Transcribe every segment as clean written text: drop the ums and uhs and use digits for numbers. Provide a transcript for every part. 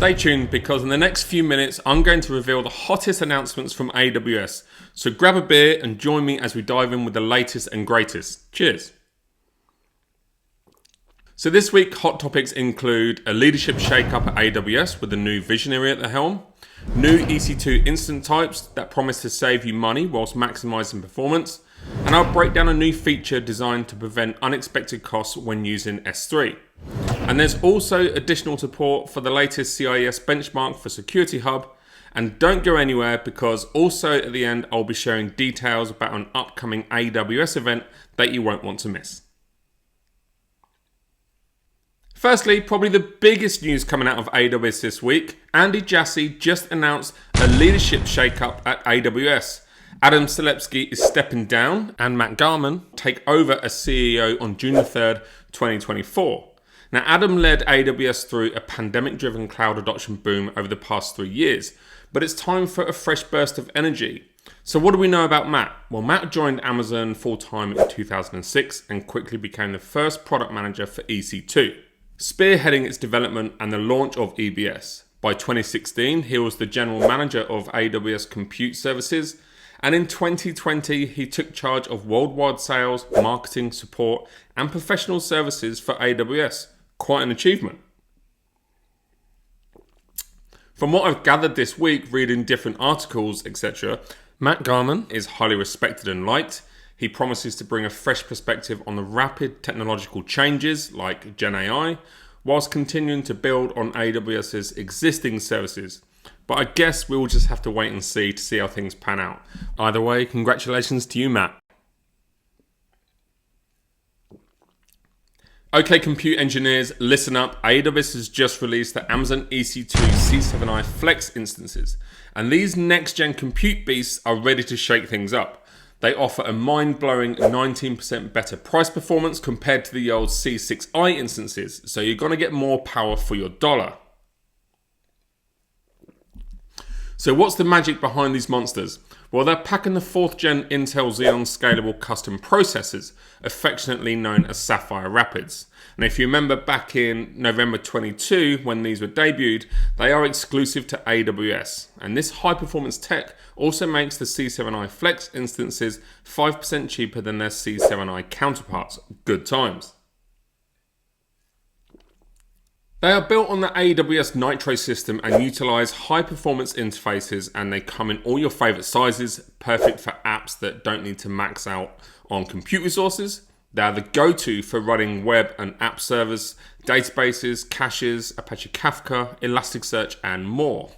Stay tuned because in the next few minutes I'm going to reveal the hottest announcements from AWS. So grab a beer and join me as we dive in with the latest and greatest. Cheers. So this week hot topics include a leadership shakeup at AWS with a new visionary at the helm, new EC2 instance types that promise to save you money whilst maximizing performance, and I'll break down a new feature designed to prevent unexpected costs when using S3. And there's also additional support for the latest CIS benchmark for Security Hub. And don't go anywhere because also at the end I'll be sharing details about an upcoming AWS event that you won't want to miss. Firstly, probably the biggest news coming out of AWS this week, Andy Jassy just announced a leadership shakeup at AWS. Adam Selipsky is stepping down and Matt Garman take over as CEO on June 3rd, 2024. Now, Adam led AWS through a pandemic-driven cloud adoption boom over the past 3 years, but it's time for a fresh burst of energy. So what do we know about Matt? Well, Matt joined Amazon full-time in 2006 and quickly became the first product manager for EC2, spearheading its development and the launch of EBS. By 2016, he was the general manager of AWS Compute Services, and in 2020, he took charge of worldwide sales, marketing, support, and professional services for AWS. Quite an achievement. From what I've gathered this week, reading different articles, etc., Matt Garman is highly respected and liked. He promises to bring a fresh perspective on the rapid technological changes like Gen AI, whilst continuing to build on AWS's existing services. But I guess we'll just have to wait and see to see how things pan out. Either way, congratulations to you, Matt. Okay, compute engineers, listen up. AWS has just released the Amazon EC2 C7i-Flex Instances. And these next-gen compute beasts are ready to shake things up. They offer a mind-blowing 19% better price performance compared to the old C6i instances. So you're going to get more power for your dollar. So what's the magic behind these monsters? Well, they're packing the 4th gen Intel Xeon Scalable Custom Processors, affectionately known as Sapphire Rapids. And if you remember back in November 22, when these were debuted, they are exclusive to AWS. And this high performance tech also makes the C7i-Flex instances 5% cheaper than their C7i counterparts. Good times. They are built on the AWS Nitro system and utilize high performance interfaces, and they come in all your favorite sizes, perfect for apps that don't need to max out on compute resources. They are the go-to for running web and app servers, databases, caches, Apache Kafka, Elasticsearch, and more.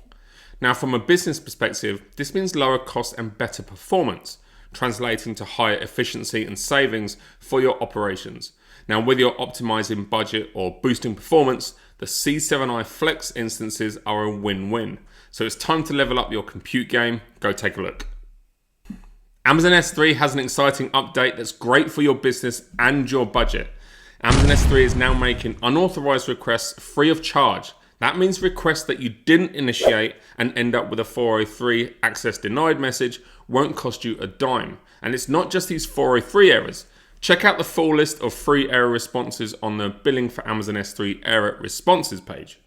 Now, from a business perspective, this means lower cost and better performance, translating to higher efficiency and savings for your operations. Now, whether you're optimizing budget or boosting performance, the C7i-Flex instances are a win-win. So it's time to level up your compute game. Go take a look. Amazon S3 has an exciting update that's great for your business and your budget. Amazon S3 is now making unauthorized requests free of charge. That means requests that you didn't initiate and end up with a 403 access denied message won't cost you a dime. And it's not just these 403 errors. Check out the full list of free error responses on the Billing for Amazon S3 Error Responses page.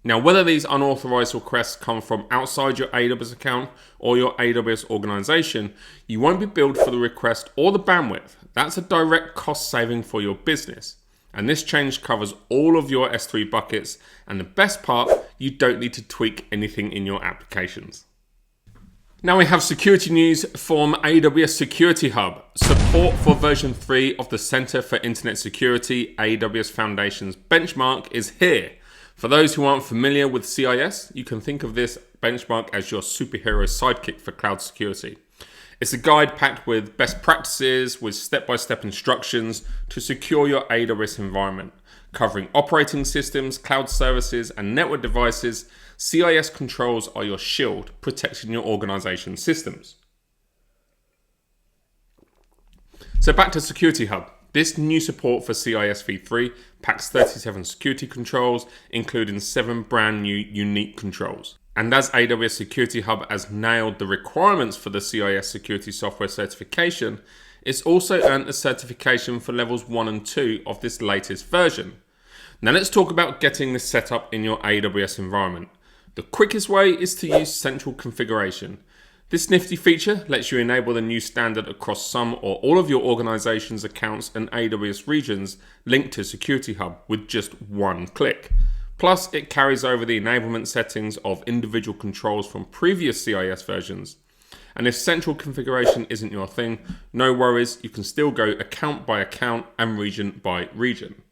Now, whether these unauthorized requests come from outside your AWS account or your AWS organization, you won't be billed for the request or the bandwidth. That's a direct cost saving for your business. And this change covers all of your S3 buckets. And the best part, you don't need to tweak anything in your applications. Now we have security news from AWS Security Hub. Support for version 3 of the Center for Internet Security AWS Foundations Benchmark is here. For those who aren't familiar with CIS, you can think of this benchmark as your superhero sidekick for cloud security. It's a guide packed with best practices, with step-by-step instructions to secure your AWS environment. Covering operating systems, cloud services, and network devices, CIS controls are your shield, protecting your organization systems. So back to Security Hub. This new support for CIS v3 packs 37 security controls, including 7 brand new unique controls. And as AWS Security Hub has nailed the requirements for the CIS Security Software Certification, it's also earned a certification for levels 1 and 2 of this latest version. Now let's talk about getting this set up in your AWS environment. The quickest way is to use central configuration. This nifty feature lets you enable the new standard across some or all of your organization's accounts and AWS regions linked to Security Hub with just one click. Plus, it carries over the enablement settings of individual controls from previous CIS versions. And if central configuration isn't your thing, no worries, you can still go account by account and region by region.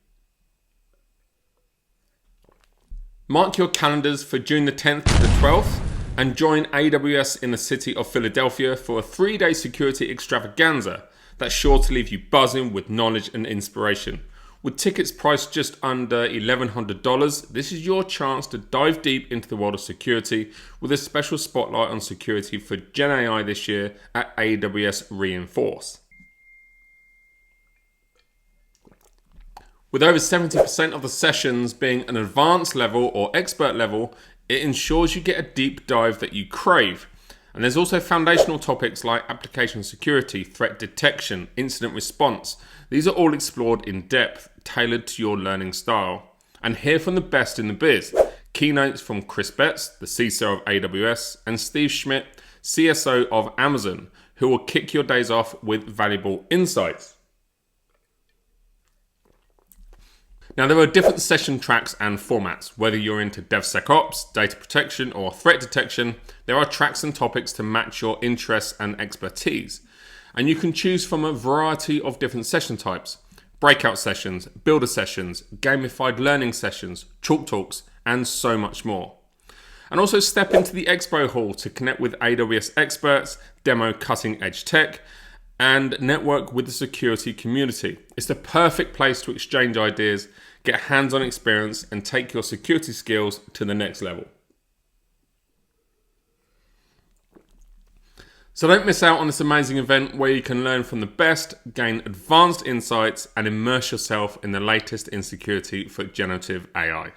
Mark your calendars for June the 10th to the 12th and join AWS in the city of Philadelphia for a 3-day security extravaganza that's sure to leave you buzzing with knowledge and inspiration. With tickets priced just under $1,100, this is your chance to dive deep into the world of security with a special spotlight on security for Gen AI this year at AWS Inforce. With over 70% of the sessions being an advanced level or expert level, it ensures you get a deep dive that you crave. And there's also foundational topics like application security, threat detection, incident response. These are all explored in depth, tailored to your learning style. And hear from the best in the biz. Keynotes from Chris Betts, the CISO of AWS, and Steve Schmidt, CSO of Amazon, who will kick your days off with valuable insights. Now, there are different session tracks and formats. Whether you're into DevSecOps, data protection, or threat detection, there are tracks and topics to match your interests and expertise. And you can choose from a variety of different session types: breakout sessions, builder sessions, gamified learning sessions, chalk talks, and so much more. And also step into the Expo Hall to connect with AWS experts, demo cutting-edge tech, and network with the security community. It's the perfect place to exchange ideas, get hands-on experience, and take your security skills to the next level. So don't miss out on this amazing event where you can learn from the best, gain advanced insights, and immerse yourself in the latest in security for generative AI.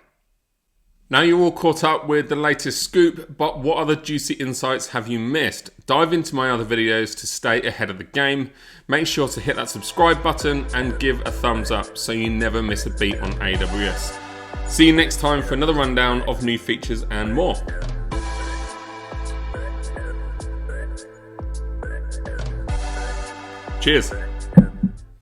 Now you're all caught up with the latest scoop, but what other juicy insights have you missed? Dive into my other videos to stay ahead of the game. Make sure to hit that subscribe button and give a thumbs up so you never miss a beat on AWS. See you next time for another rundown of new features and more. Cheers.